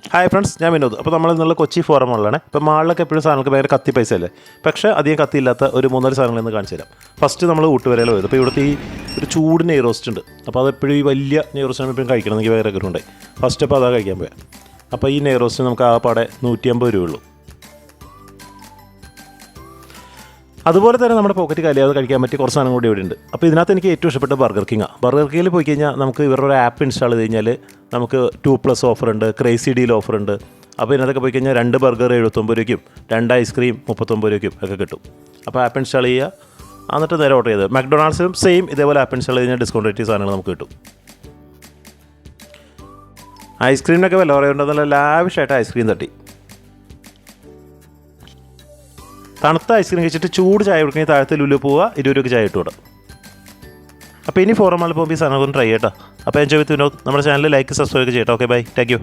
Hi friends, ഞാൻ വിനോദ്. അപ്പോൾ നമ്മൾ ഇന്നുള്ള കൊച്ചി ഫോറം മാളിലാണ്. ഇപ്പോൾ മാളിലൊക്കെ എപ്പോഴും സാധനങ്ങൾക്ക് ഭയങ്കര കത്തി പൈസ അല്ലേ, പക്ഷേ അധികം കത്തിയില്ലാത്ത ഒരു 3-4 സാധനങ്ങൾ ഇന്ന് കാണിച്ചു തരാം. ഫസ്റ്റ് നമ്മൾ ഊട്ടുവരയിൽ പോയത്. അപ്പോൾ ഇവിടുത്തെ ഈ ഒരു ചൂട് നെയ് റോസ്റ്റ് ഉണ്ട്. അപ്പോൾ അതെപ്പോഴും ഈ വലിയ നെയ് റോസ്റ്റാണ് എപ്പോഴും കഴിക്കണമെങ്കിൽ വേറെ ആഗ്രഹമുണ്ടായി. ഫസ്റ്റ് അപ്പോൾ അതാ കഴിക്കാൻ പോയാൽ. അപ്പോൾ ഈ നെയ് റോസ്റ്റ് നമുക്ക് ആകപ്പാടെ 150 രൂപ ഉള്ളൂ. അതുപോലെ തന്നെ നമ്മുടെ പോക്കറ്റ് കാലിയാതെ കഴിക്കാൻ പറ്റിയ കുറച്ച് സാധനം കൂടി ഇവിടെ ഉണ്ട്. അപ്പോൾ ഇതിനകത്ത് എനിക്ക് ഏറ്റവും ഇഷ്ടപ്പെട്ട ബർഗർ കിങ്ങാണ്. ബർഗർ കിങ്ങിൽ പോയി കഴിഞ്ഞാൽ നമുക്ക് ഇവരുടെ ഒരു ആപ്പ് ഇൻസ്റ്റാൾ ചെയ്ത് കഴിഞ്ഞാൽ നമുക്ക് 2+ ഓഫറുണ്ട്, ക്രേസി ഡീൽ ഓഫറുണ്ട്. അപ്പോൾ ഇതിനകത്തൊക്കെ പോയി കഴിഞ്ഞാൽ 2 ബർഗർ 79 രൂപയ്ക്കും 2 ഐസ്ക്രീം 39 രൂപയ്ക്കും ഒക്കെ കിട്ടും. അപ്പോൾ ആപ്പ് ഇൻസ്റ്റാൾ ചെയ്യുക, എന്നിട്ട് നേരെ ഓർഡർ ചെയ്ത്. മക്ഡൊണാൾഡ്സിലും സെയിം ഇതേപോലെ ആപ്പ് ഇൻസ്റ്റാൾ ചെയ്ത് കഴിഞ്ഞാൽ ഡിസ്കൗണ്ട് റേറ്റ് സാധനങ്ങൾ നമുക്ക് കിട്ടും. ഐസ്ക്രീമിനൊക്കെ വില പറയുന്നുണ്ട്, നല്ല ലാവിഷായിട്ട് ഐസ്ക്രീം തട്ടി. തണുത്ത ഐസ്ക്രീം കഴിച്ചിട്ട് ചൂട് ചായ കൊടുക്കണമെങ്കിൽ താഴത്തെ ലുലു പോവുക, 20 രൂപയ്ക്ക് ചായ ഇട്ട് വിടാം. അപ്പോൾ ഇനി ഫോറം മാളിൽ പോകുമ്പോൾ ഈ സാധനം ഒന്ന് ട്രൈ ചെയ്യട്ടോ. അപ്പോൾ എൻജോയ് വിത്ത് വിനോദ്. നമ്മുടെ ചാനൽ ലൈക്ക് സബ്സ്ക്രൈബ് ചെയ്യട്ടോ. Okay, bye, thank U.